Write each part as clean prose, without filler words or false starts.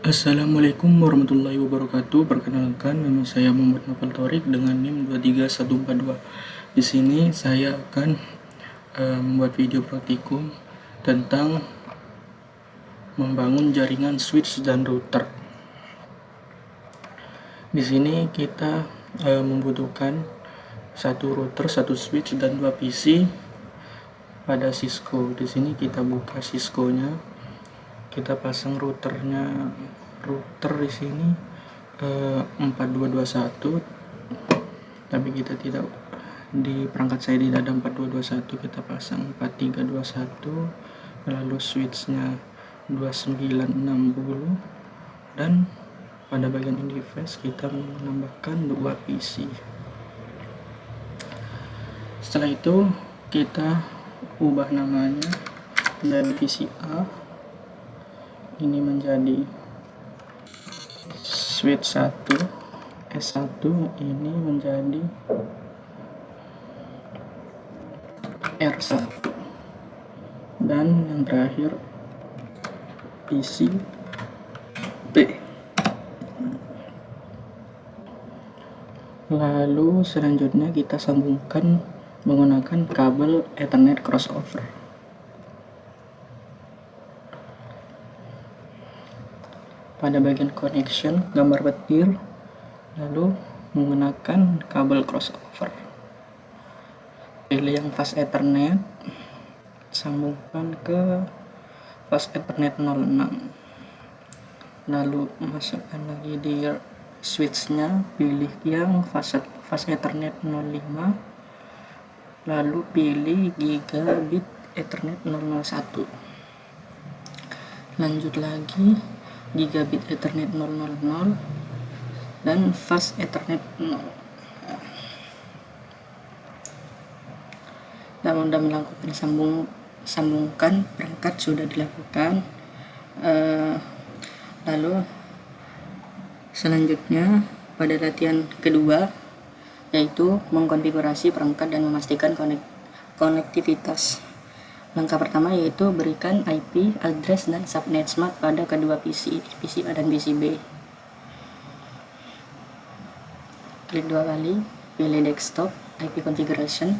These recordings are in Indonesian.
Assalamualaikum warahmatullahi wabarakatuh. Perkenalkan, nama saya Muhammad Novel Thorik dengan NIM 23142. Di sini saya akan membuat video praktikum tentang membangun jaringan switch dan router. Di sini kita membutuhkan satu router, satu switch dan 2 PC pada Cisco. Di sini kita buka Cisco-nya. Kita pasang routernya. Router di sini 4221, tapi kita tidak, di perangkat saya tidak ada 4221, kita pasang 4321. Lalu switchnya 2960, dan pada bagian interface kita menambahkan 2 PC. Setelah itu kita ubah namanya dari PC A ini menjadi switch 1, S1 ini menjadi R1, dan yang terakhir PC B. Lalu selanjutnya kita sambungkan menggunakan kabel Ethernet crossover. Pada bagian connection, gambar petir, lalu menggunakan kabel crossover. Pilih yang fast Ethernet, sambungkan ke fast Ethernet 06. Lalu masukkan lagi di switchnya, pilih yang fast Ethernet 05, lalu pilih gigabit Ethernet 001. Lanjut lagi gigabit Ethernet 000 dan fast Ethernet 0. Dan sudah melakukan sambungkan perangkat sudah dilakukan. Lalu selanjutnya pada latihan kedua, yaitu mengkonfigurasi perangkat dan memastikan konektivitas. Langkah pertama yaitu berikan IP address dan subnet smart pada kedua PC A dan PC B. Klik 2 kali, pilih desktop, IP configuration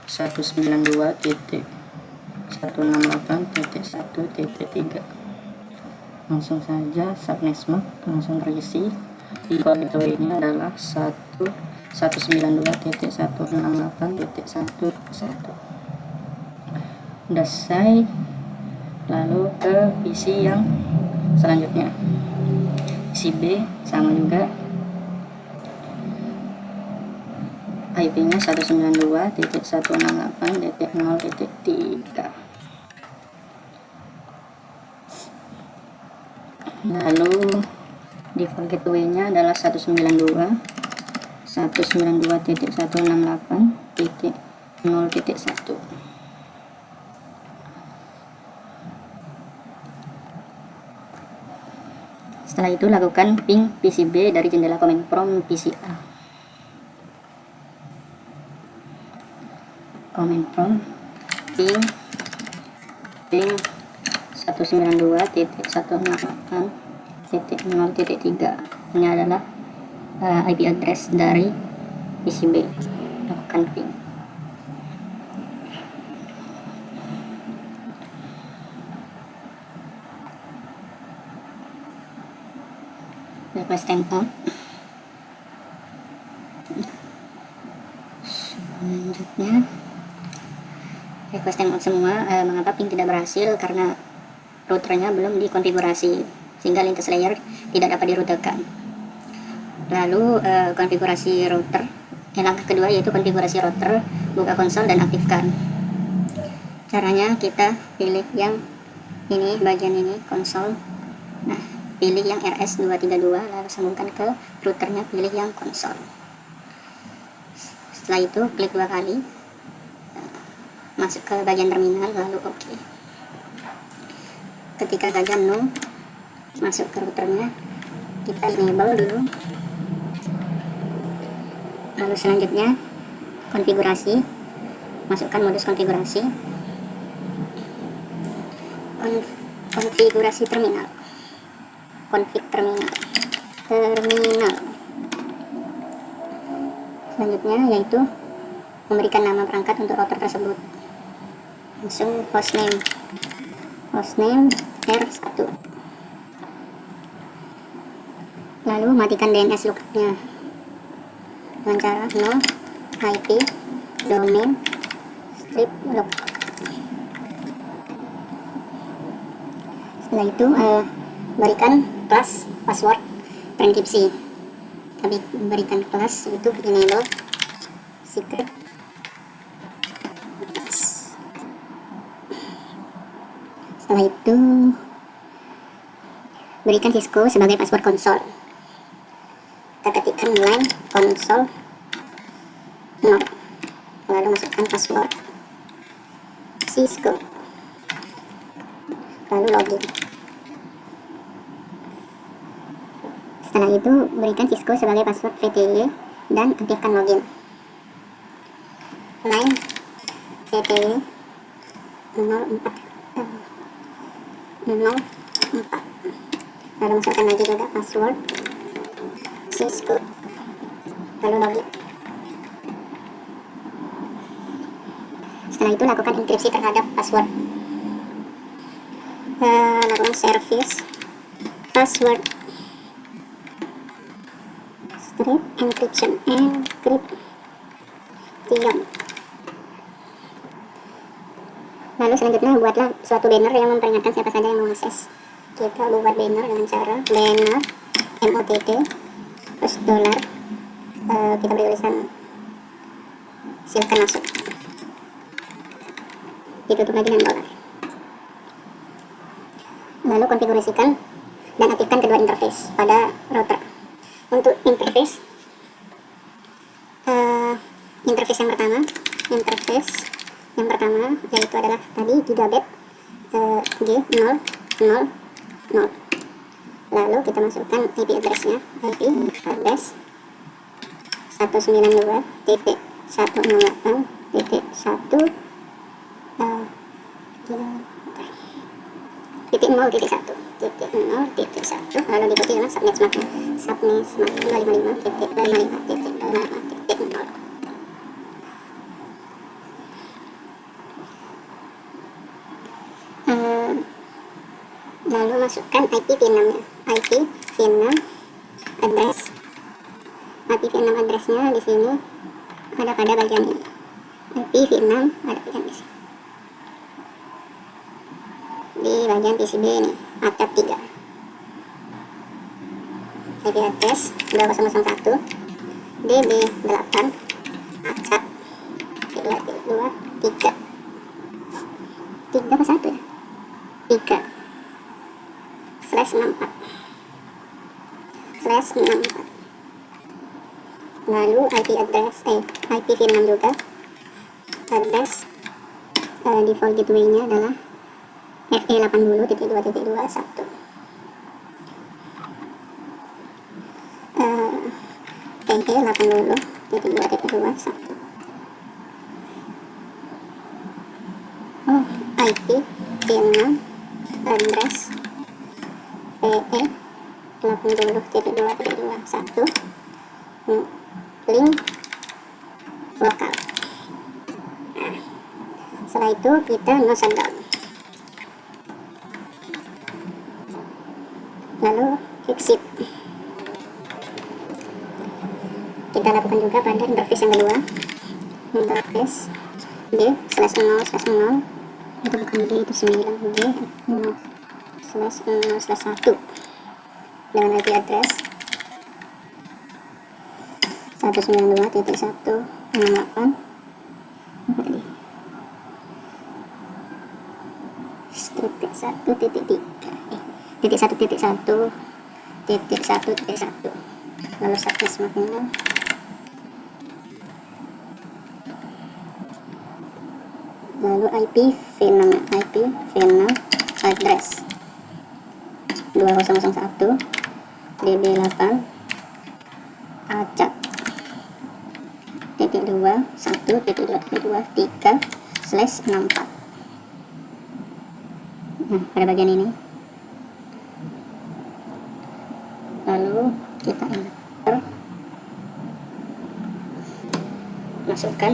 192.168.1.3. Langsung saja subnet smart langsung terisi. Default gateway-nya adalah 192.168.1.1. Udah selesai, lalu ke PC yang selanjutnya, PC B sama juga, IP-nya 192.168.0.3. Lalu default gateway-nya adalah 192.168.0.1. Setelah itu lakukan ping PCB dari jendela command prompt PC A. Command prompt ping 192.168.0.3. Ini adalah IP address dari PCB. Lakukan ping. Request timeout. Selanjutnya request timeout semua. Mengapa ping tidak berhasil? Karena routernya belum dikonfigurasi sehingga lintas layer tidak dapat dirutekan. Lalu konfigurasi router. Langkah kedua yaitu konfigurasi router, buka konsol dan aktifkan. Caranya kita pilih yang ini, bagian ini konsol. Nah, pilih yang RS232, lalu sambungkan ke routernya, pilih yang konsol. Setelah itu klik 2 kali, masuk ke bagian terminal, lalu OK. Ketika saja no, masuk ke routernya, kita enable dulu. Lalu selanjutnya konfigurasi, masukkan modus konfigurasi, konfigurasi terminal. config terminal. Selanjutnya yaitu memberikan nama perangkat untuk router tersebut. Langsung hostname R1. Lalu matikan DNS lookupnya dengan cara no IP domain strip lock. Setelah itu berikan kelas password penkripsi. Tapi berikan kelas itu enable secret. Setelah itu berikan Cisco sebagai password konsol. Kita ketikkan line konsol 0, lalu masukkan password Cisco, lalu login. Setelah itu berikan Cisco sebagai password VTY dan aktifkan login. Line VTY 04, lalu masukkan lagi juga password Cisco, lalu login. Setelah itu lakukan enkripsi terhadap password. Lakukan service password strip encryption encryption. Lalu selanjutnya buatlah suatu banner yang memperingatkan siapa saja yang mengakses. Kita buat banner dengan cara banner MOTT plus $, kita beri tulisan silakan masuk, ditutup lagi dengan $. Lalu konfigurasikan dan aktifkan kedua interface pada router. Untuk interface yang pertama yaitu adalah tadi gigabit G000. Lalu kita masukkan IP address-nya, IP address 192.168.0.1, lalu diikuti dengan subnet mark-nya 255.255.255.0. Lalu masukkan IP VNAM-nya, IP VNAM address-nya di sini ada pada bagian ini. IP VNAM ada bagian di sini, di bagian PCB ini, acap 3. IP address 2001 DB8 acap 3 apa 1 ya? 3/64. Lalu IP address IP VNAM juga, address default gateway-nya adalah FE80.2.21. FE80.2.21. IP VNAM address FE80.2.21 link lokal. Setelah itu kita no shutdown, lalu exit. Kita lakukan juga pada interface yang kedua, interface D/0/0, itu bukan D, itu 9, D/0/0/1 dengan IP address 192.168 1.1.1.1.1, lalu subnet mark-nya, lalu IP VNAM address 2001 DB8 acap .2.1.2.3/64. Nah, pada bagian ini Lalu kita enter, masukkan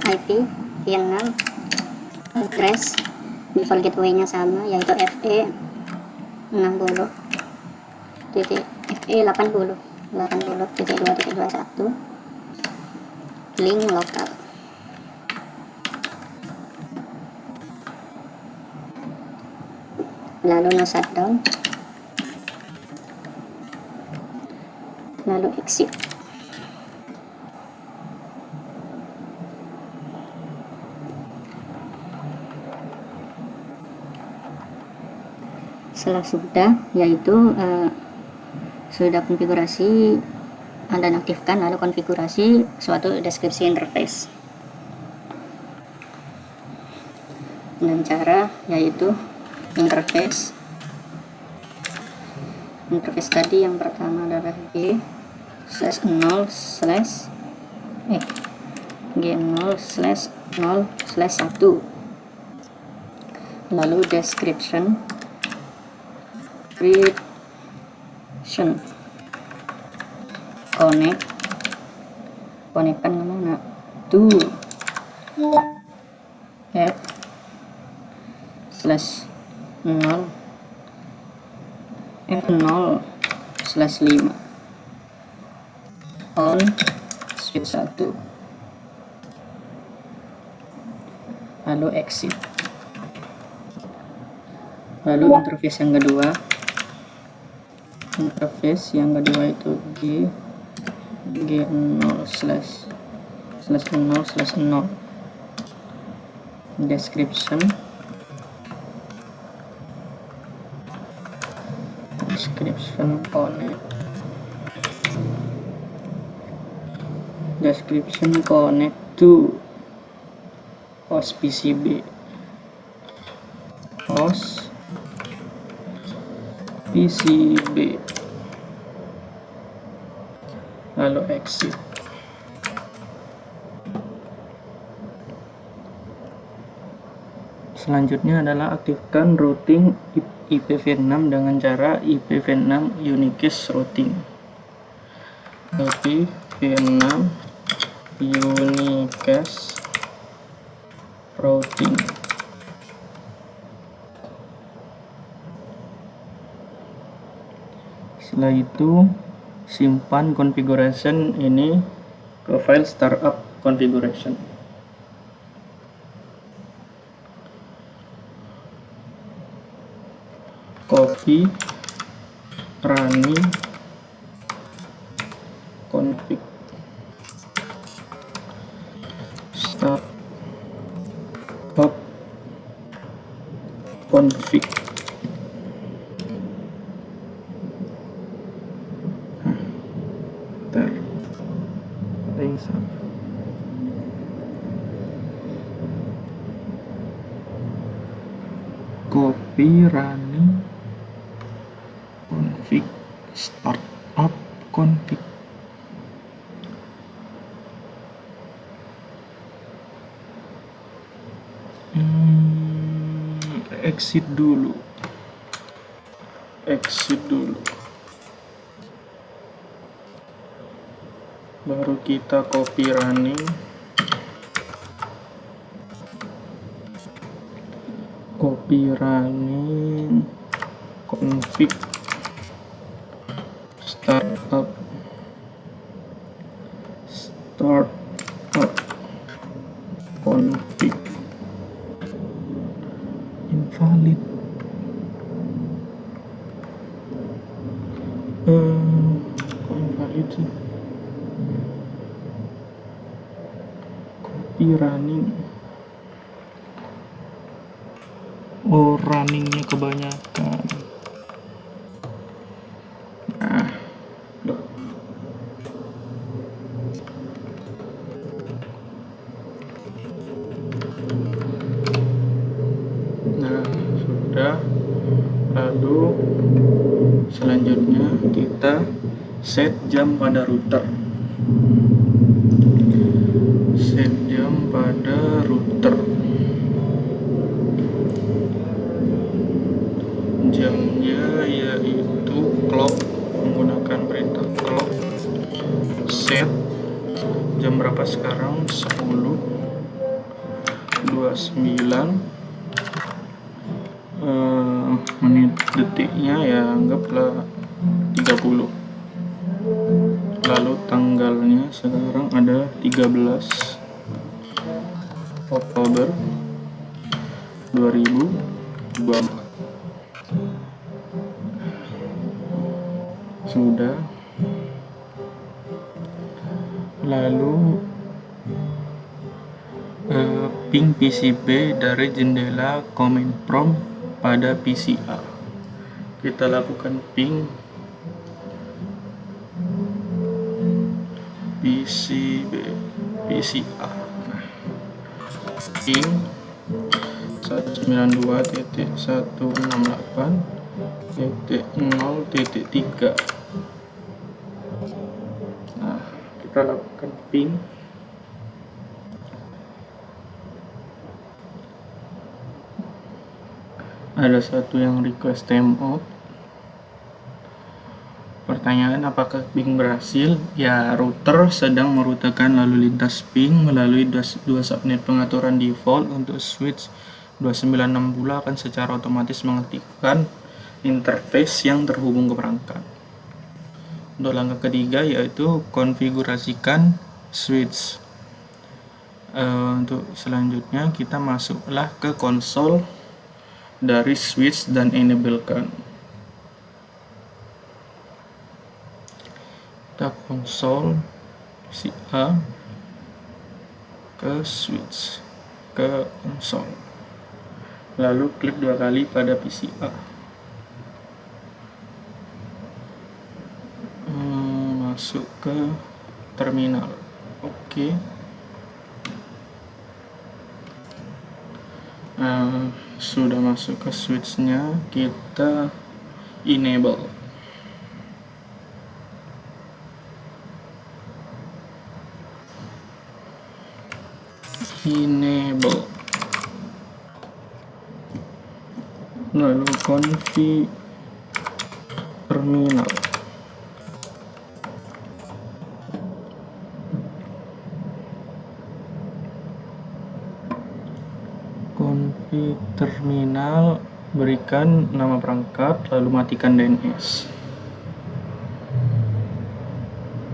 IP VN6, address default gateway-nya sama, yaitu FE 60 titik FE 80.2.21, link lokal. Lalu no shutdown, lalu exit. Setelah sudah, yaitu sudah konfigurasi dan aktifkan, lalu konfigurasi suatu deskripsi interface dengan cara yaitu interface tadi yang pertama adalah G0/0/1, lalu description connect kan kemana to add /0 F0/5 on switch 1, lalu exit. Lalu interface yang kedua itu G0/0/0 description connect to host PCB lalu exit. Selanjutnya adalah aktifkan routing IPv6 dengan cara IPv6 Unicast routing. IPv6 Unicast routing. Setelah itu simpan configuration ini ke file startup configuration. Copy running config startup config. Copy running config startup config. Exit dulu. Baru kita copy running config startup config. Invalid. Kok invalid sih? Copy running. Oh, runningnya kebanyakan. Sudah. Lalu selanjutnya kita set jam pada router. Jamnya yaitu clock menggunakan jam berapa sekarang? 10.29. Menit detiknya ya anggaplah 30. Lalu tanggalnya sekarang ada 13 Oktober 2024. Sudah. Lalu ping PCB dari jendela command prompt pada PCA. Kita lakukan ping PCB PCA. Ping 192.168.0.3. Nah, kita lakukan ping. Ada satu yang request timeout. Pertanyaan, apakah ping berhasil? Ya, router sedang merutekan lalu lintas ping melalui dua subnet pengaturan default. Untuk switch 296 pula akan secara otomatis mengaktifkan interface yang terhubung ke perangkat. Untuk langkah ketiga yaitu konfigurasikan switch. Untuk selanjutnya kita masuklah ke konsol dari switch dan enablekan. Kita konsol PCA ke switch ke konsol, lalu klik 2 kali pada PCA. Masuk ke terminal. Oke. Sudah masuk ke switchnya, kita enable. Lalu config terminal. Config terminal, berikan nama perangkat, lalu matikan DNS.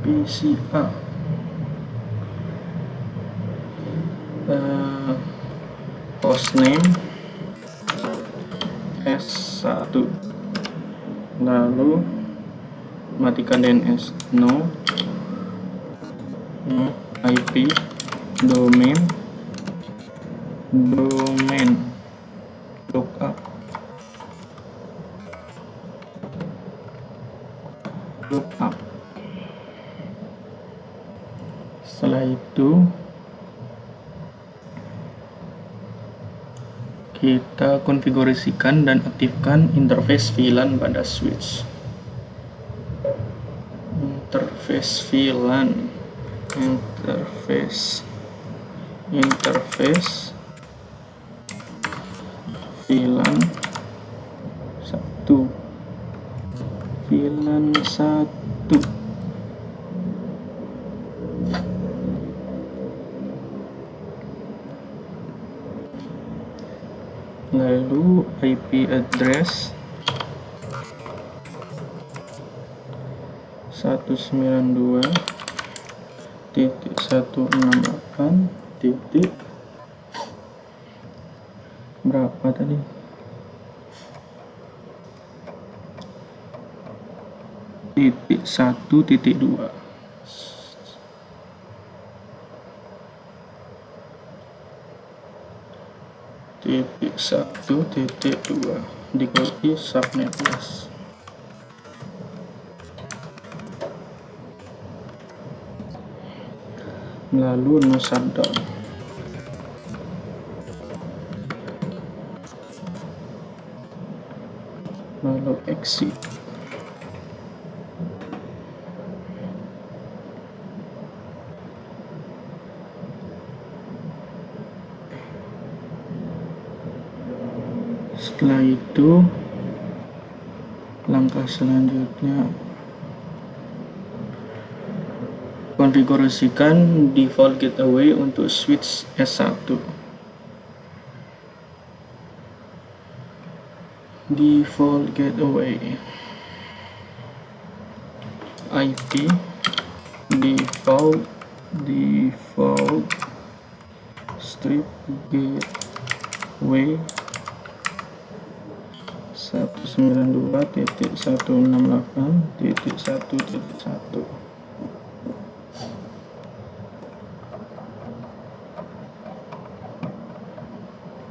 PCA. Hostname S1, lalu matikan DNS. No IP domain lookup Setelah itu kita konfigurasikan dan aktifkan interface VLAN pada switch. Interface VLAN, interface VLAN 1, VLAN 1. Lalu IP address 192.168. Berapa tadi? Titik 1.2. Titik 1.2 di subnet mask. Lalu no shutdown. Lalu exit. Setelah itu langkah selanjutnya konfigurasikan default gateway untuk switch S1. Default gateway IP default strip gateway 192.168.1.1.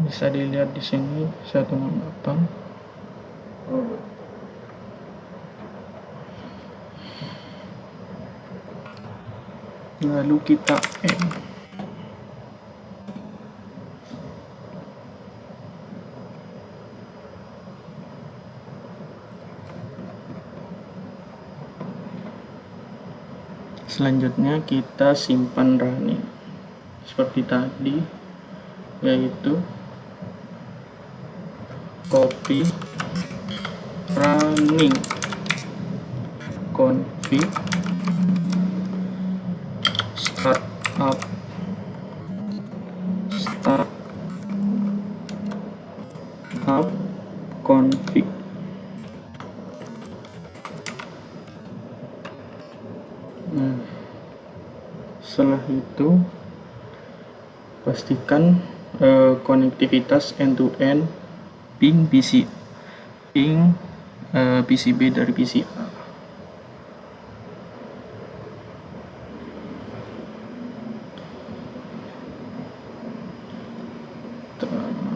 Bisa dilihat di sini 168. Lalu kita add selanjutnya kita simpan running seperti tadi, yaitu copy running config startup config. Nah, setelah itu pastikan konektivitas end-to-end ping PCB dari PCA.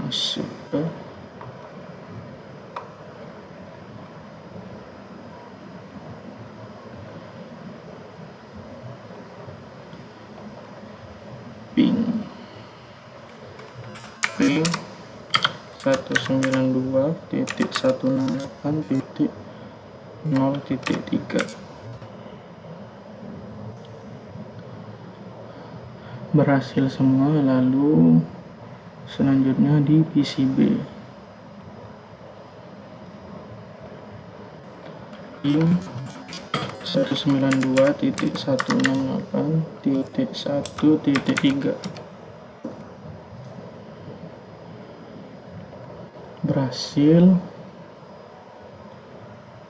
Masuk ke ping 192.168.0.3 berhasil semua. Lalu selanjutnya di PCB ping 192.168.1.3 berhasil.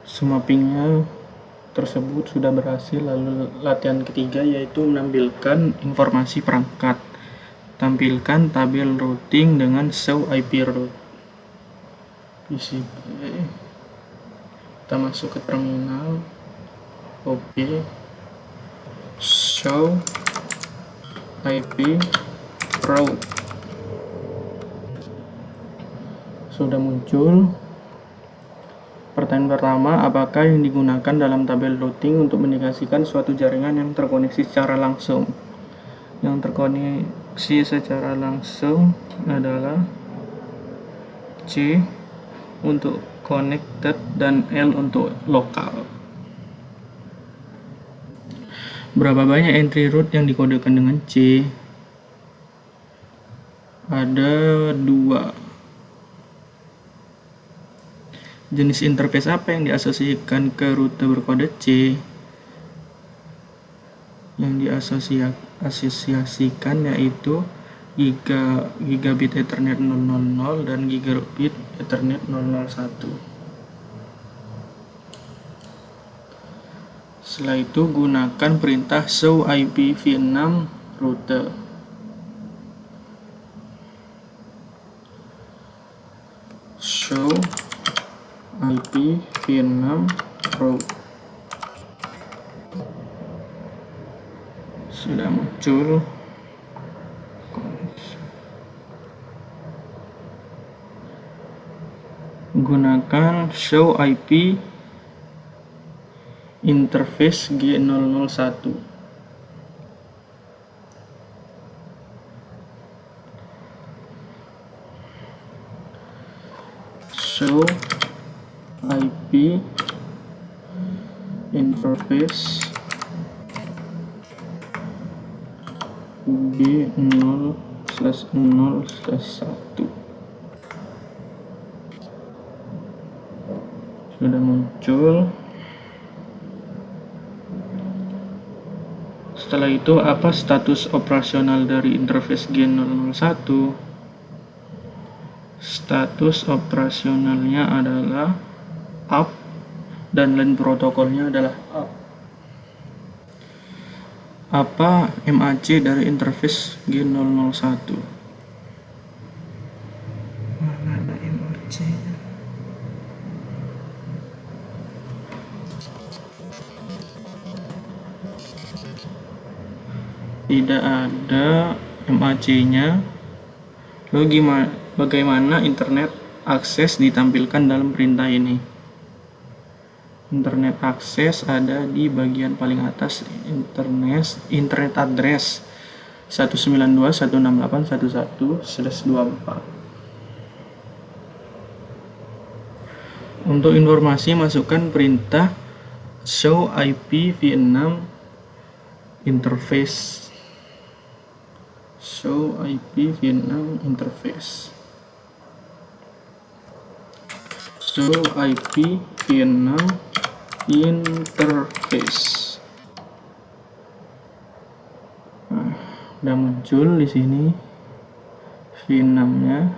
Semua pingnya tersebut sudah berhasil. Lalu latihan ketiga yaitu menampilkan informasi perangkat. Tampilkan tabel routing dengan show IP route PCB. Kita masuk ke terminal. Oke, show IP route sudah muncul. Pertanyaan pertama, apakah yang digunakan dalam tabel routing untuk mengindikasikan suatu jaringan yang terkoneksi secara langsung? Yang terkoneksi secara langsung adalah C untuk connected dan L untuk lokal. Berapa banyak entry root yang dikodekan dengan C? Ada 2. Jenis interface apa yang diasosiasikan ke rute berkode C? Yang diasosiasikan yaitu gigabit Ethernet 000 dan gigabit Ethernet 001. Setelah itu gunakan perintah show IP v6 rute. Show IP v6 route sudah muncul. Gunakan show IP interface G001. Show IP interface B0/0/1 sudah muncul. Setelah itu, apa status operasional dari interface G001? Status operasionalnya adalah up dan LAN protokolnya adalah up. Apa MAC dari interface G001? Mana ada MAC-nya? Tidak ada MAC-nya. Lalu bagaimana internet akses ditampilkan dalam perintah ini? Internet akses ada di bagian paling atas, internet address 192.168.11/24. Untuk informasi, masukkan perintah show IP v6 interface. Show IP v6 interface. Show IP v6 interface. Nah, udah muncul di sini v6-nya.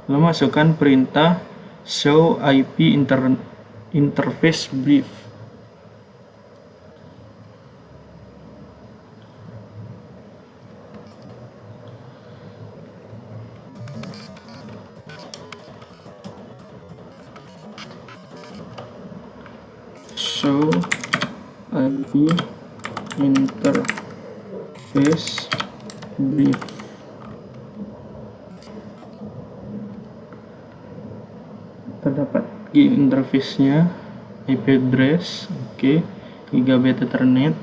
Lalu masukkan perintah show IP interface brief. Show IP interface brief. Terdapat interface-nya, IP address, oke, gigabit Ethernet.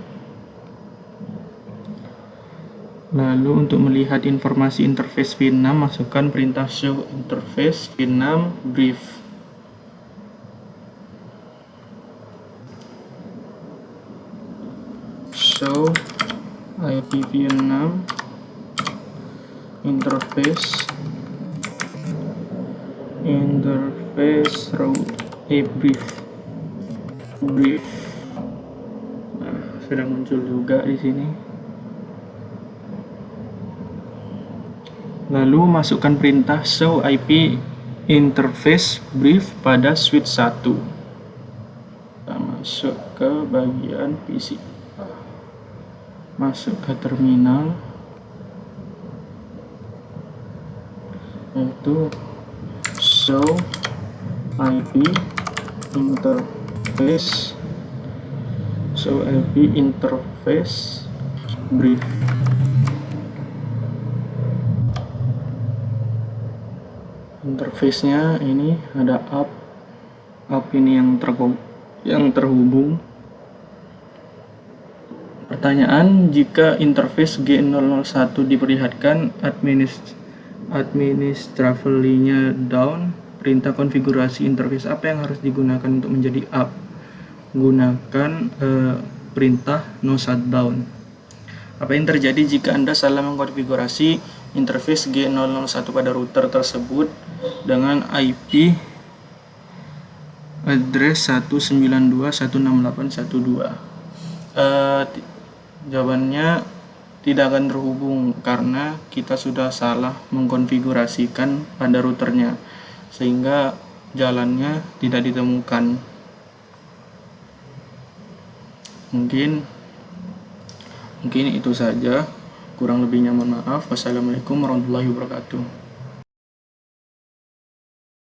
Lalu untuk melihat informasi interface v6, masukkan perintah show interface v6 brief. Show IPv6 interface route brief. Nah, sudah muncul juga di sini. Lalu masukkan perintah show IP interface brief pada switch 1. Kita masuk ke bagian PC. Masuk ke terminal, yaitu show IP interface brief. Interface-nya ini ada up ini yang terhubung. Pertanyaan, jika interface G001 diperlihatkan administratively-nya down, perintah konfigurasi interface apa yang harus digunakan untuk menjadi up? Gunakan perintah no shutdown. Apa yang terjadi jika Anda salah mengkonfigurasi interface G001 pada router tersebut dengan IP address 192.168.12? Jawabannya tidak akan terhubung karena kita sudah salah mengkonfigurasikan pada routernya, sehingga jalannya tidak ditemukan. Mungkin itu saja, kurang lebihnya mohon maaf. Wassalamualaikum warahmatullahi wabarakatuh.